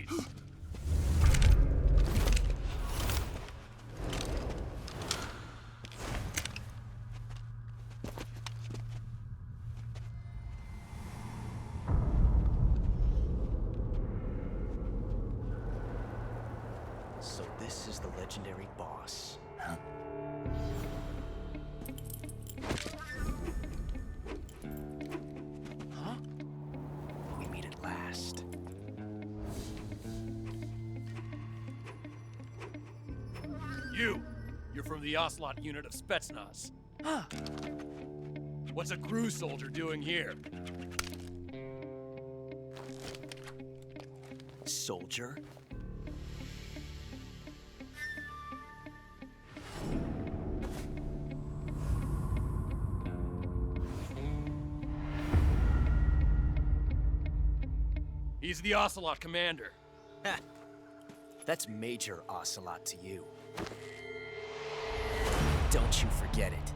Freeze! So this is the legendary boss. Huh? Huh? We meet at last. You're from the Ocelot unit of Spetsnaz. What's a crew soldier doing here? Soldier? He's the Ocelot commander. Ha! That's Major Ocelot to you. Don't you forget it.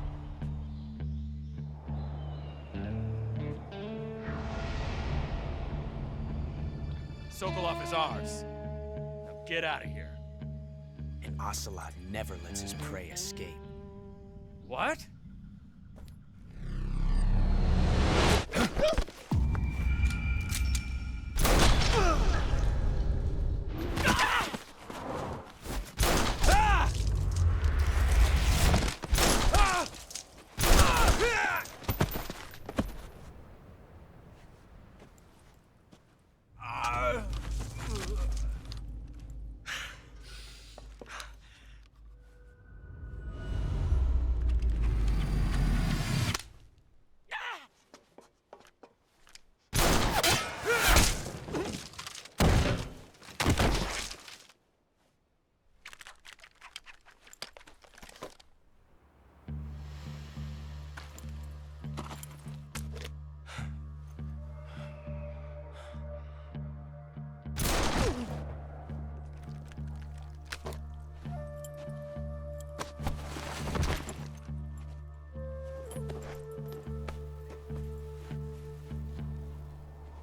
Sokolov is ours. Now get out of here. And Ocelot never lets his prey escape. What?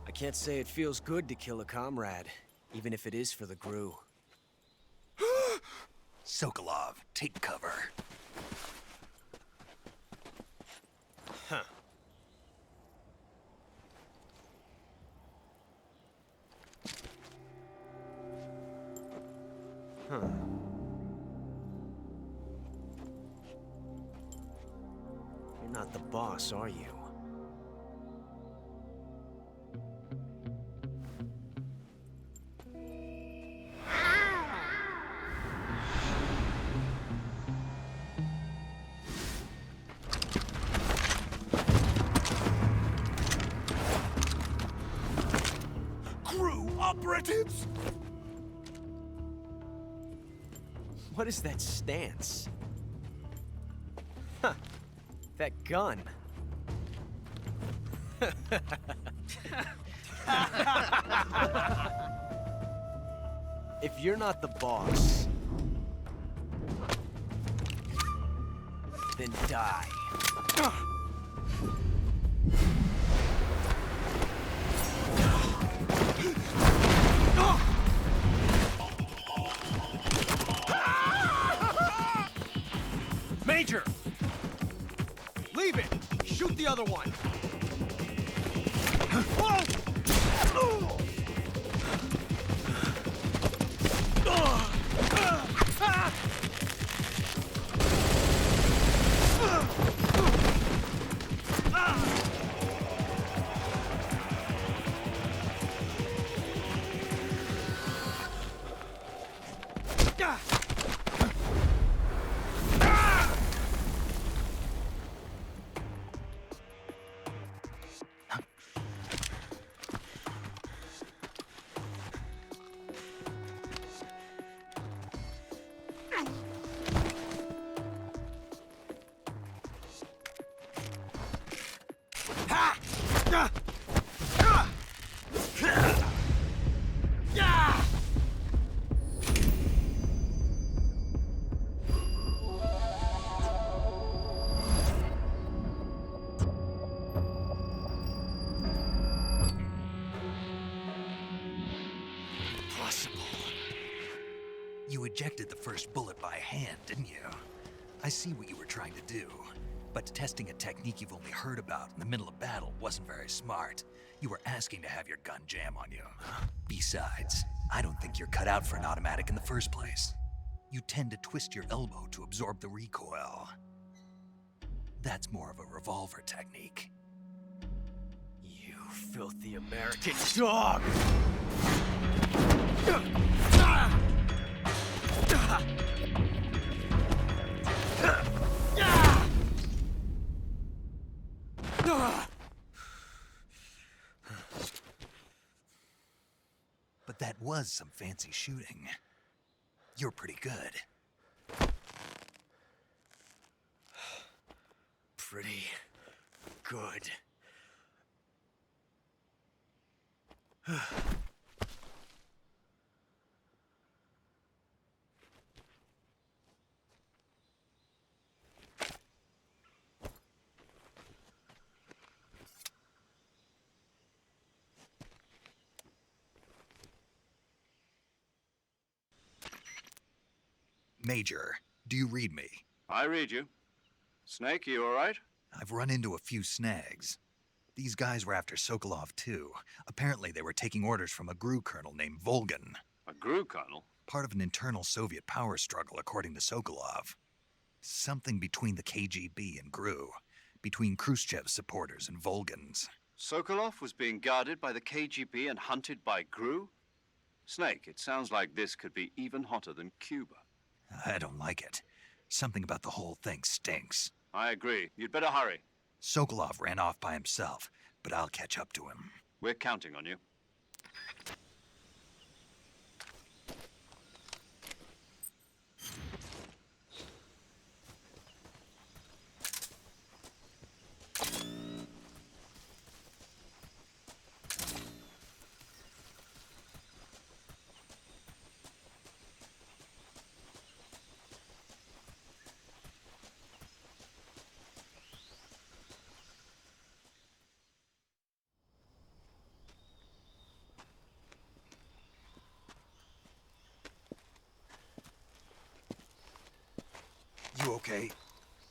I can't say it feels good to kill a comrade, even if it is for the GRU. Sokolov, take cover. Huh. Huh. You're not the boss, are you? Crew operatives! What is that stance? Huh. That gun. If you're not the boss, then die. Major! Leave it! Shoot the other one! ejected the first bullet by hand, didn't you? I see what you were trying to do. But testing a technique you've only heard about in the middle of battle wasn't very smart. You were asking to have your gun jam on you. Besides, I don't think you're cut out for an automatic in the first place. You tend to twist your elbow to absorb the recoil. That's more of a revolver technique. You filthy American dog! But that was some fancy shooting. You're pretty good. Pretty good. Major, do you read me? I read you. Snake, you all right? I've run into a few snags. These guys were after Sokolov too. Apparently they were taking orders from a GRU colonel named Volgin. A GRU colonel? Part of an internal Soviet power struggle according to Sokolov. Something between the KGB and GRU. Between Khrushchev's supporters and Volgin's. Sokolov was being guarded by the KGB and hunted by GRU? Snake, it sounds like this could be even hotter than Cuba. I don't like it. Something about the whole thing stinks. I agree. You'd better hurry. Sokolov ran off by himself, but I'll catch up to him. We're counting on you. You okay?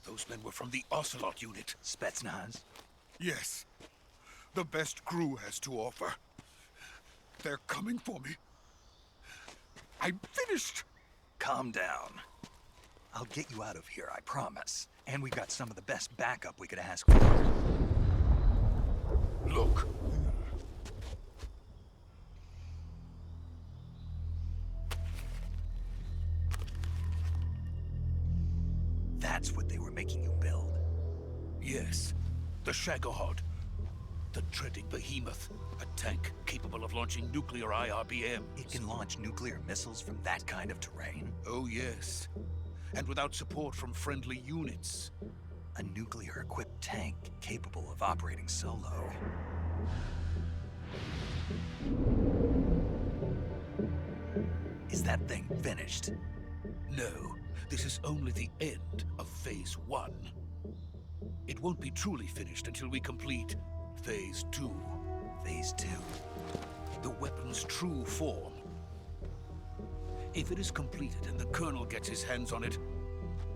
Those men were from the Ocelot unit. Spetsnaz? Yes. The best GRU has to offer. They're coming for me. I'm finished! Calm down. I'll get you out of here, I promise. And we've got some of the best backup we could ask for. Look. That's what they were making you build. Yes. The Shagohod. The dreaded behemoth. A tank capable of launching nuclear IRBMs. It can launch nuclear missiles from that kind of terrain? Oh, yes. And without support from friendly units. A nuclear-equipped tank capable of operating solo. Is that thing finished? No. This is only the end of Phase 1. It won't be truly finished until we complete Phase 2. Phase 2? The weapon's true form. If it is completed and the Colonel gets his hands on it,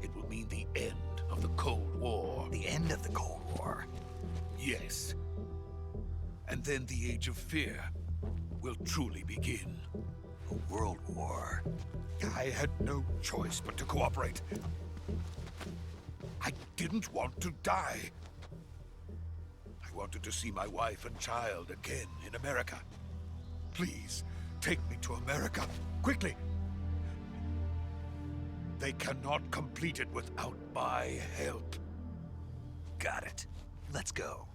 it will mean the end of the Cold War. The end of the Cold War? Yes. And then the Age of Fear will truly begin. A world war? I had no choice but to cooperate. I didn't want to die. I wanted to see my wife and child again in America. Please, take me to America, quickly. They cannot complete it without my help. Got it. Let's go.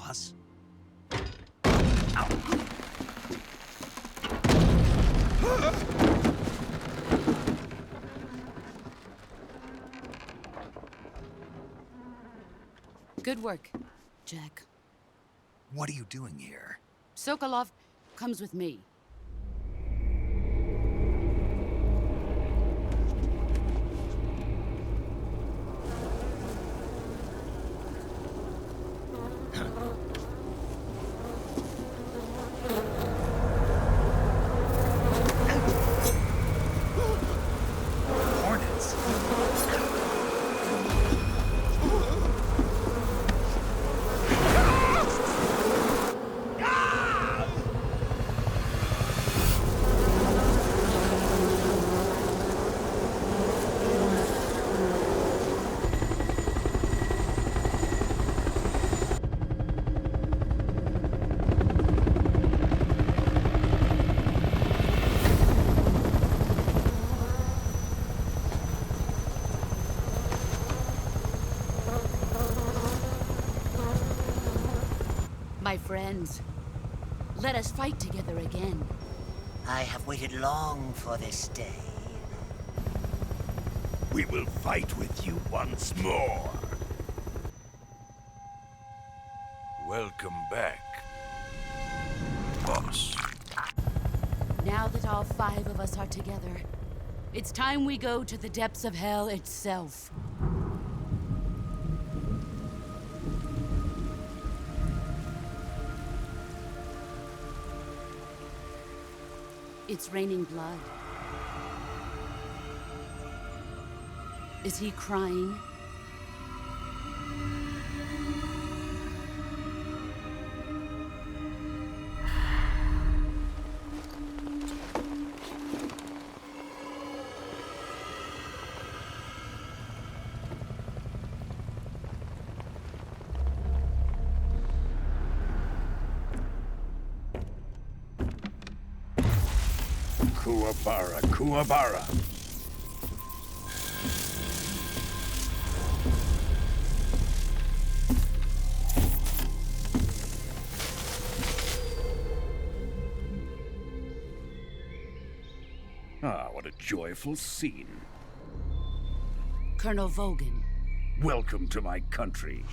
boss. Good work, Jack. What are you doing here? Sokolov comes with me. Hornets. My friends, let us fight together again. I have waited long for this day. We will fight with you once more. Welcome back, boss. Now that all 5 of us are together, it's time we go to the depths of hell itself. It's raining blood. Is he crying? Kuwabara, Kuwabara. Ah, what a joyful scene. Colonel Volgin. Welcome to my country.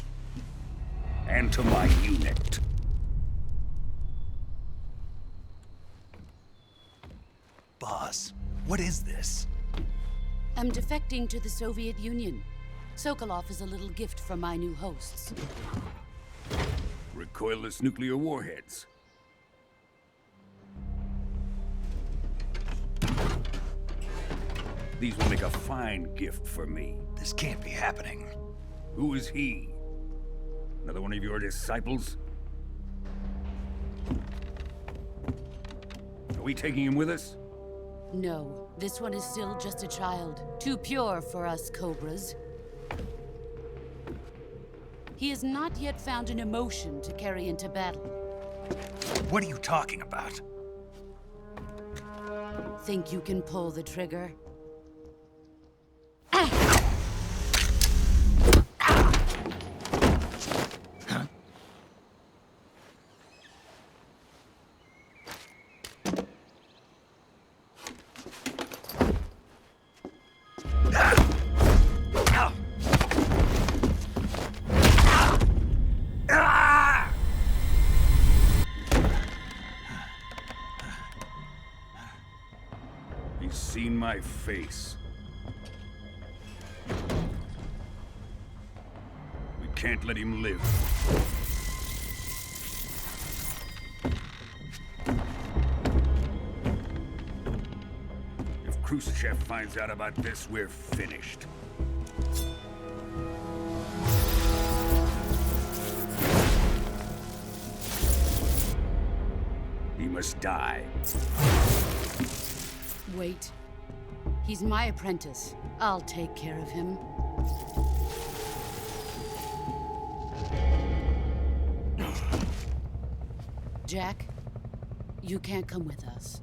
And to my unit. Boss, what is this? I'm defecting to the Soviet Union. Sokolov is a little gift from my new hosts. Recoilless nuclear warheads. These will make a fine gift for me. This can't be happening. Who is he? Another one of your disciples? Are we taking him with us? No, this one is still just a child. Too pure for us Cobras. He has not yet found an emotion to carry into battle. What are you talking about? Think you can pull the trigger? He's seen my face. We can't let him live. If Khrushchev finds out about this, we're finished. He must die. Wait. He's my apprentice. I'll take care of him. Jack, you can't come with us.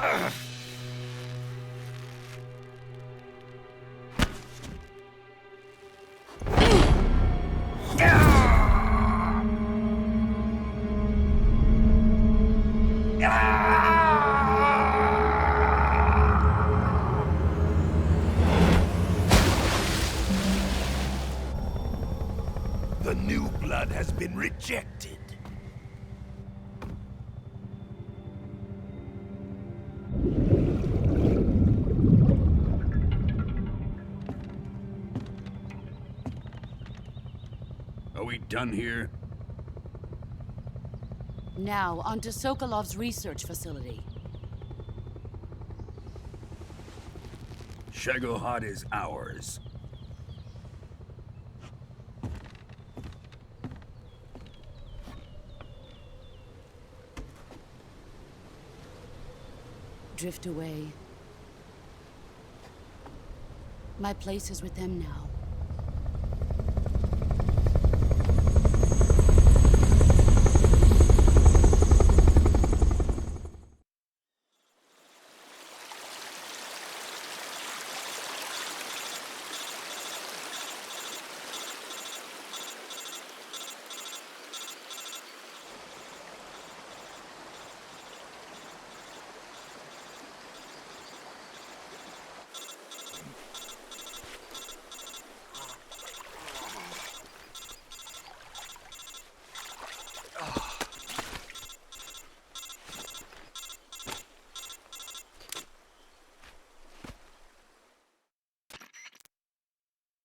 The new blood has been rejected. Are we done here? Now, onto Sokolov's research facility. Shagohod is ours. Drift away. My place is with them now.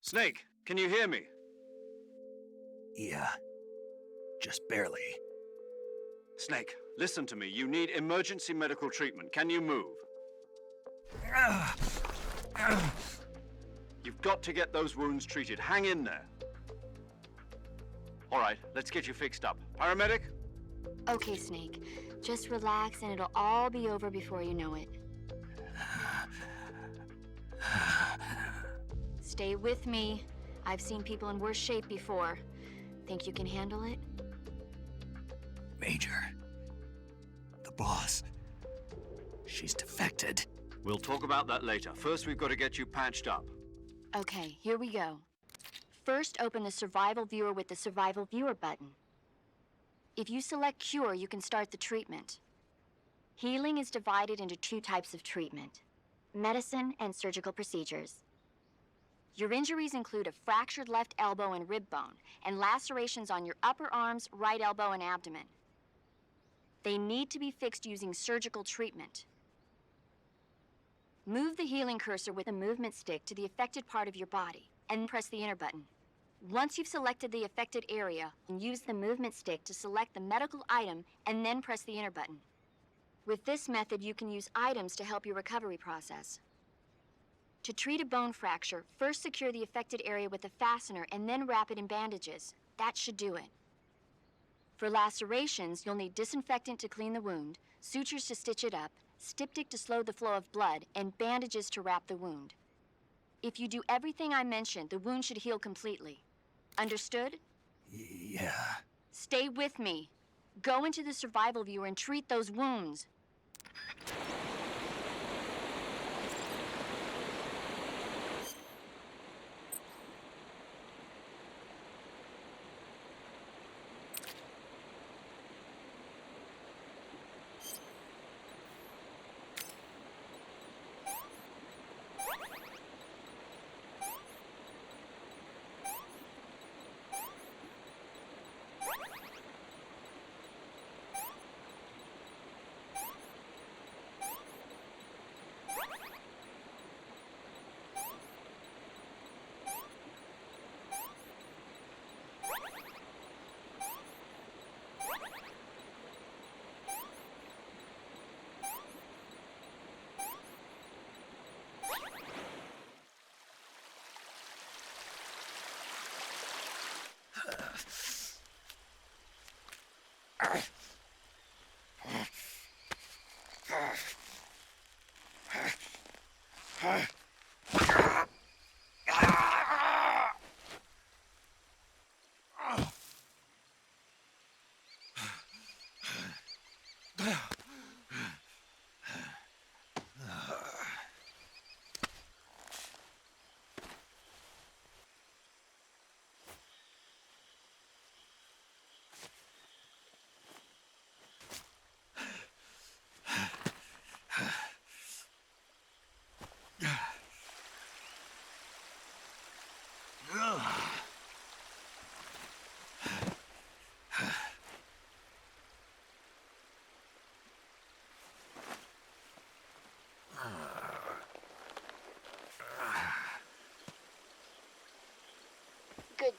Snake, can you hear me? Yeah. Just barely. Snake, listen to me. You need emergency medical treatment. Can you move? You've got to get those wounds treated. Hang in there. All right, let's get you fixed up. Paramedic? Okay, Snake. Just relax and it'll all be over before you know it. Stay with me. I've seen people in worse shape before. Think you can handle it? Major. The boss. She's defected. We'll talk about that later. First, we've got to get you patched up. Okay, here we go. First, open the Survival Viewer with the Survival Viewer button. If you select Cure, you can start the treatment. Healing is divided into 2 types of treatment: medicine and surgical procedures. Your injuries include a fractured left elbow and rib bone, and lacerations on your upper arms, right elbow, and abdomen. They need to be fixed using surgical treatment. Move the healing cursor with a movement stick to the affected part of your body, and press the enter button. Once you've selected the affected area, use the movement stick to select the medical item, and then press the enter button. With this method, you can use items to help your recovery process. To treat a bone fracture, first secure the affected area with a fastener and then wrap it in bandages. That should do it. For lacerations, you'll need disinfectant to clean the wound, sutures to stitch it up, styptic to slow the flow of blood, and bandages to wrap the wound. If you do everything I mentioned, the wound should heal completely. Understood? Yeah. Stay with me. Go into the Survival Viewer and treat those wounds.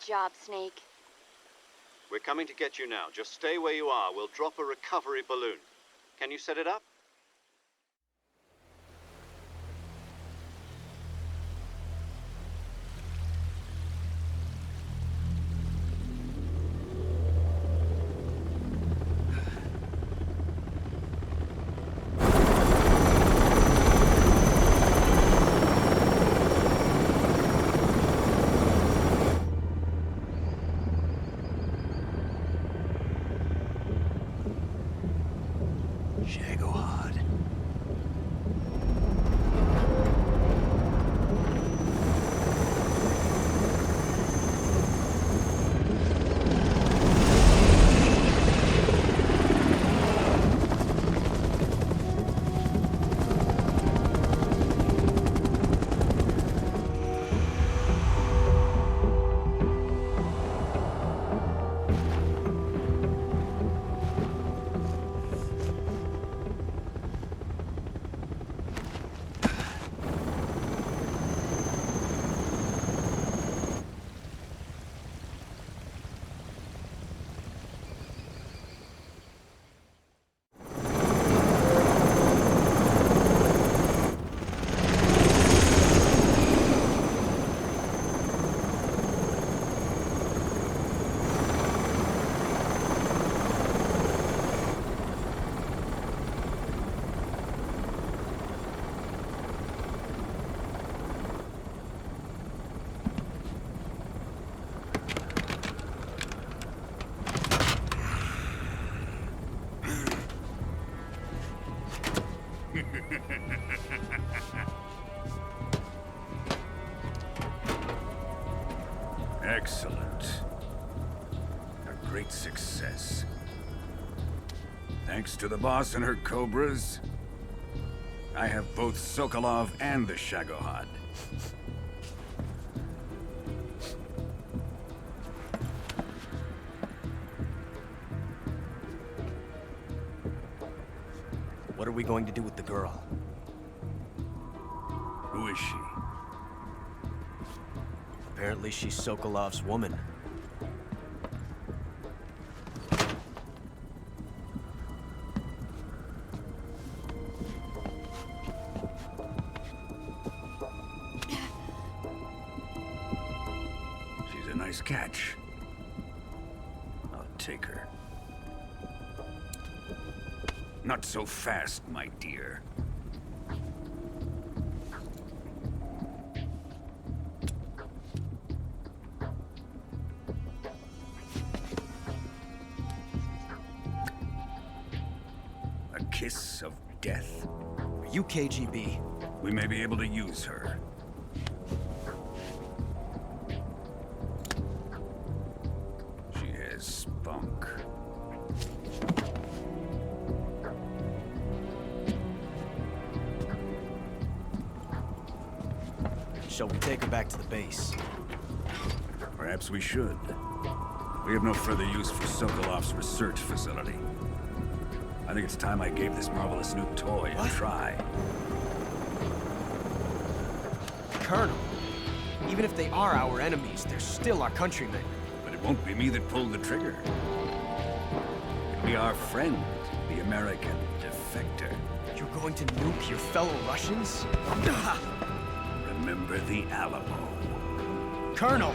job, Snake. We're coming to get you now. Just stay where you are. We'll drop a recovery balloon. Can you set it up? Excellent. A great success. Thanks to the boss and her Cobras, I have both Sokolov and the Shagohod. What are we going to do with the girl? Who is she? Apparently she's Sokolov's woman. She's a nice catch. I'll take her. Not so fast, my dear. A kiss of death. Are you KGB? We may be able to use her. She has spunk. Shall we take her back to the base? Perhaps we should. We have no further use for Sokolov's research facility. I think it's time I gave this marvelous new toy a try. Colonel, even if they are our enemies, they're still our countrymen. But it won't be me that pulled the trigger. It'll be our friend, the American defector. You're going to nuke your fellow Russians? Remember the Alamo. Colonel!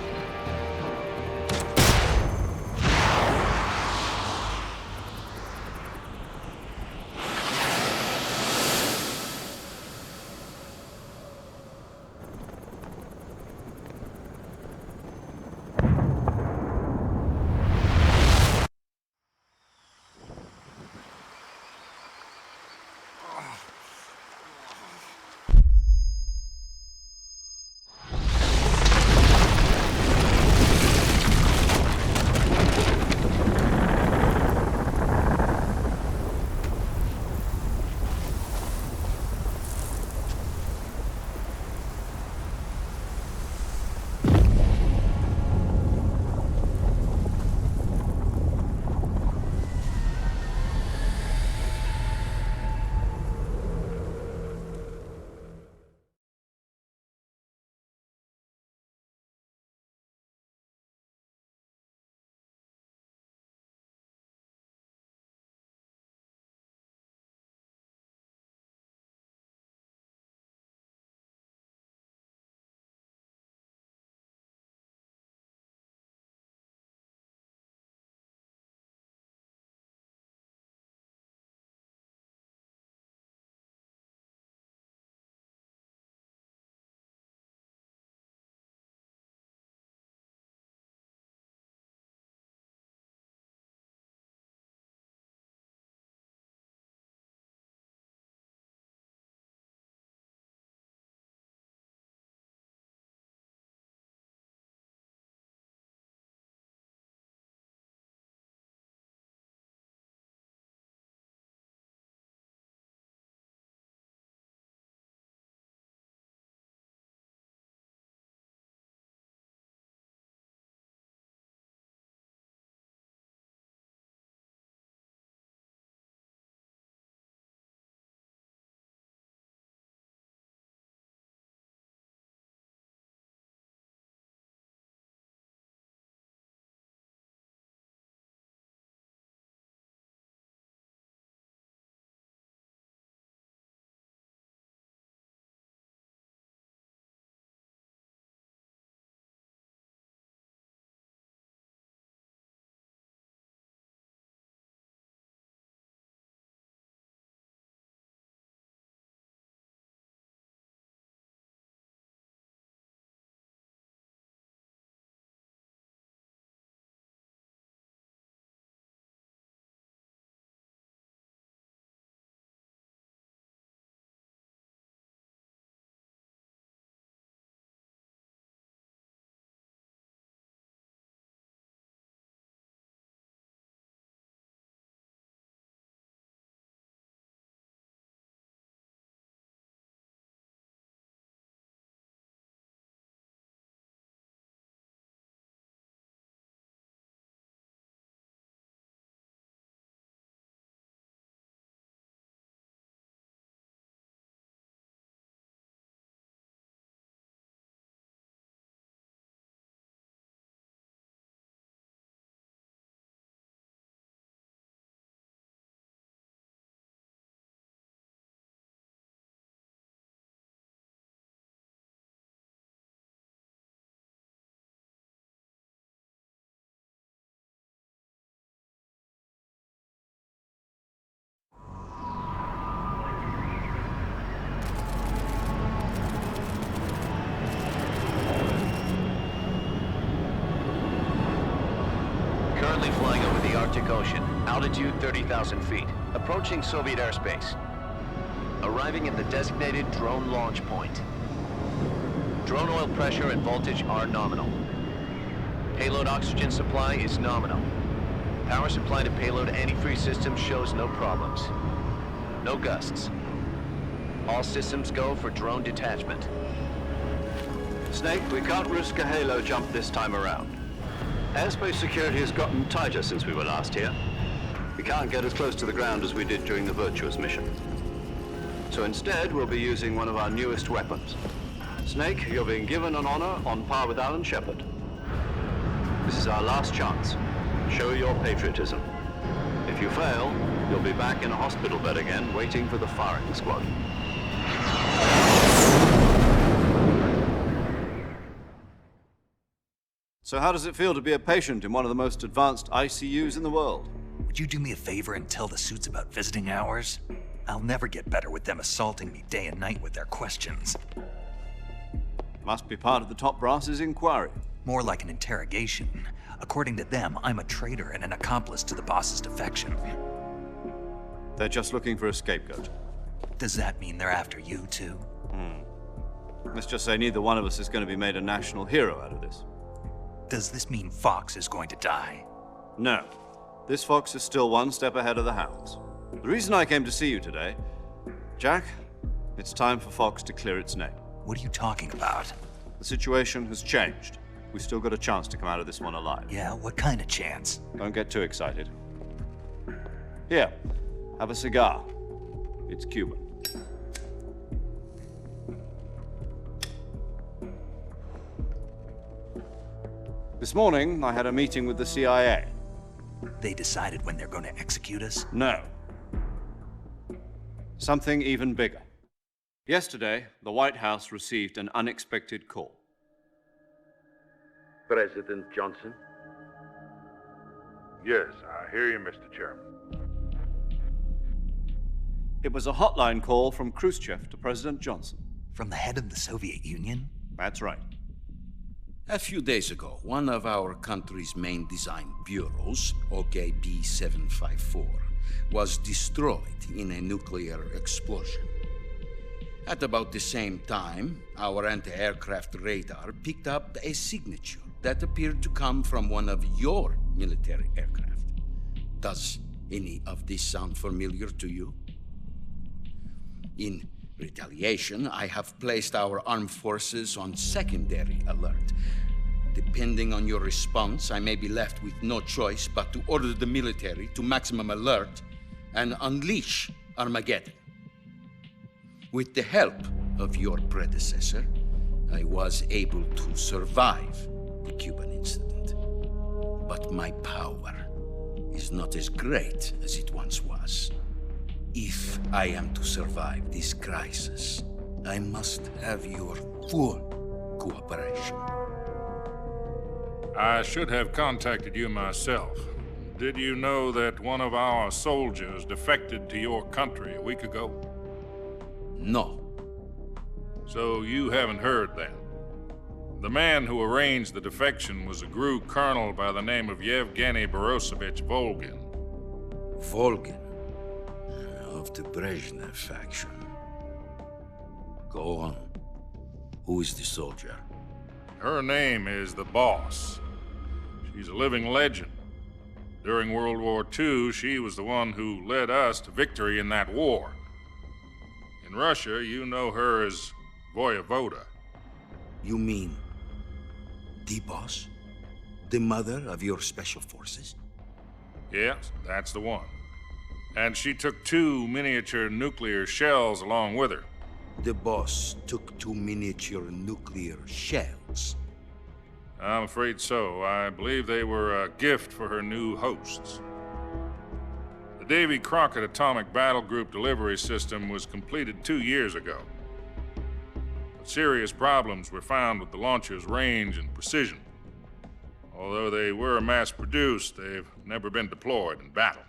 Altitude 30,000 feet. Approaching Soviet airspace. Arriving at the designated drone launch point. Drone oil pressure and voltage are nominal. Payload oxygen supply is nominal. Power supply to payload antifreeze system shows no problems. No gusts. All systems go for drone detachment. Snake, we can't risk a halo jump this time around. Airspace security has gotten tighter since we were last here. We can't get as close to the ground as we did during the Virtuous mission. So instead, we'll be using one of our newest weapons. Snake, you're being given an honor on par with Alan Shepard. This is our last chance. Show your patriotism. If you fail, you'll be back in a hospital bed again, waiting for the firing squad. So how does it feel to be a patient in one of the most advanced ICUs in the world? Would you do me a favor and tell the suits about visiting hours? I'll never get better with them assaulting me day and night with their questions. Must be part of the top brass's inquiry. More like an interrogation. According to them, I'm a traitor and an accomplice to the boss's defection. They're just looking for a scapegoat. Does that mean they're after you, too? Let's just say neither one of us is going to be made a national hero out of this. Does this mean Fox is going to die? No. This fox is still one step ahead of the hounds. The reason I came to see you today, Jack, it's time for Fox to clear its name. What are you talking about? The situation has changed. We've still got a chance to come out of this one alive. Yeah, what kind of chance? Don't get too excited. Here, have a cigar. It's Cuban. This morning, I had a meeting with the CIA. They decided when they're going to execute us? No. Something even bigger. Yesterday, the White House received an unexpected call. President Johnson? Yes, I hear you, Mr. Chairman. It was a hotline call from Khrushchev to President Johnson. From the head of the Soviet Union? That's right. A few days ago, one of our country's main design bureaus, OKB 754, was destroyed in a nuclear explosion. At about the same time, our anti-aircraft radar picked up a signature that appeared to come from one of your military aircraft. Does any of this sound familiar to you? In retaliation, I have placed our armed forces on secondary alert. Depending on your response, I may be left with no choice but to order the military to maximum alert and unleash Armageddon. With the help of your predecessor, I was able to survive the Cuban incident. But my power is not as great as it once was. If I am to survive this crisis, I must have your full cooperation. I should have contacted you myself. Did you know that one of our soldiers defected to your country a week ago? No. So you haven't heard then. The man who arranged the defection was a GRU colonel by the name of Yevgeny Borosovich Volgin. Volgin? Of the Brezhnev faction. Go on. Who is the soldier? Her name is the Boss. She's a living legend. During World War II, she was the one who led us to victory in that war. In Russia, you know her as Voyevoda. You mean the Boss? The mother of your special forces? Yes, that's the one. And she took 2 miniature nuclear shells along with her. The Boss took 2 miniature nuclear shells. I'm afraid so. I believe they were a gift for her new hosts. The Davy Crockett Atomic Battle Group delivery system was completed 2 years ago. But serious problems were found with the launcher's range and precision. Although they were mass-produced, they've never been deployed in battle.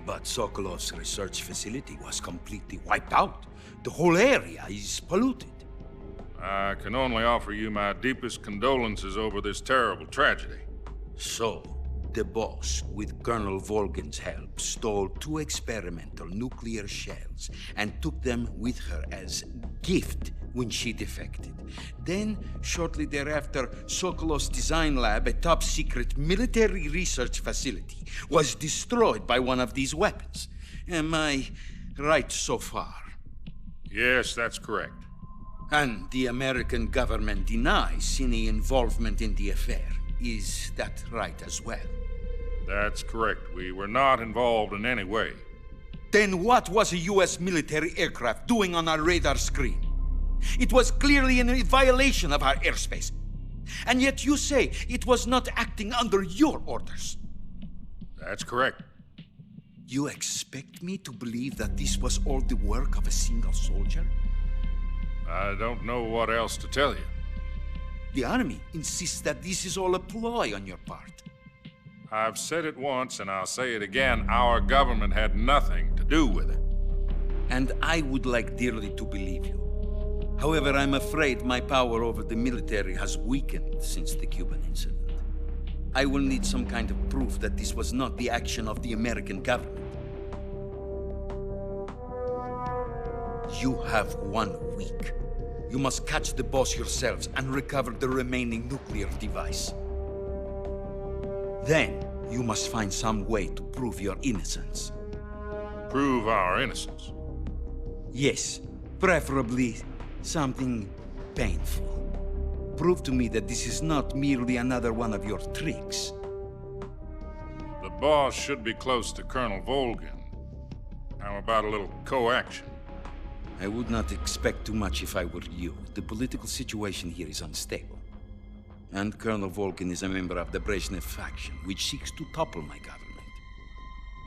But Sokolov's research facility was completely wiped out. The whole area is polluted. I can only offer you my deepest condolences over this terrible tragedy. So, the boss, with Colonel Volgin's help, stole 2 experimental nuclear shells and took them with her as gift when she defected. Then, shortly thereafter, Sokolow's design lab, a top-secret military research facility, was destroyed by one of these weapons. Am I right so far? Yes, that's correct. And the American government denies any involvement in the affair. Is that right as well? That's correct. We were not involved in any way. Then what was a U.S. military aircraft doing on our radar screen? It was clearly in violation of our airspace. And yet you say it was not acting under your orders. That's correct. You expect me to believe that this was all the work of a single soldier? I don't know what else to tell you. The Army insists that this is all a ploy on your part. I've said it once, and I'll say it again. Our government had nothing to do with it. And I would like dearly to believe you. However, I'm afraid my power over the military has weakened since the Cuban incident. I will need some kind of proof that this was not the action of the American government. You have 1 week. You must catch the boss yourselves and recover the remaining nuclear device. Then, you must find some way to prove your innocence. Prove our innocence? Yes, preferably something painful. Prove to me that this is not merely another one of your tricks. The boss should be close to Colonel Volgin. How about a little co-action? I would not expect too much if I were you. The political situation here is unstable. And Colonel Volgin is a member of the Brezhnev faction, which seeks to topple my government.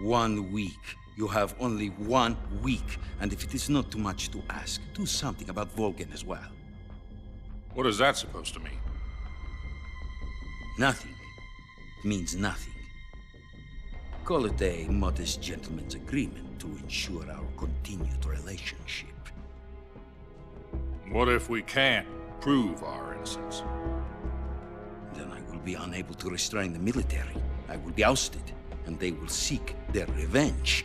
1 week. You have only 1 week. And if it is not too much to ask, do something about Volgin as well. What is that supposed to mean? Nothing. It means nothing. Call it a modest gentleman's agreement to ensure our continued relationship. What if we can't prove our innocence? Then I will be unable to restrain the military. I will be ousted, and they will seek their revenge.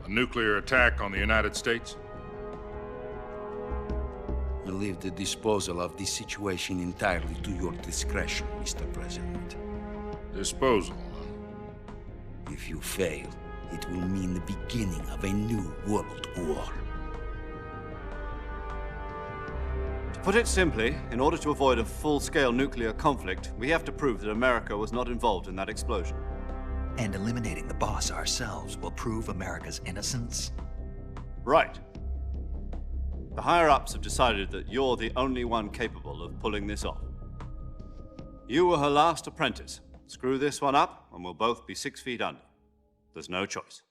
A nuclear attack on the United States? I leave the disposal of this situation entirely to your discretion, Mr. President. Disposal? If you fail, it will mean the beginning of a new world war. To put it simply, in order to avoid a full-scale nuclear conflict, we have to prove that America was not involved in that explosion. And eliminating the boss ourselves will prove America's innocence? Right. The higher-ups have decided that you're the only one capable of pulling this off. You were her last apprentice. Screw this one up, and we'll both be 6 feet under. There's no choice.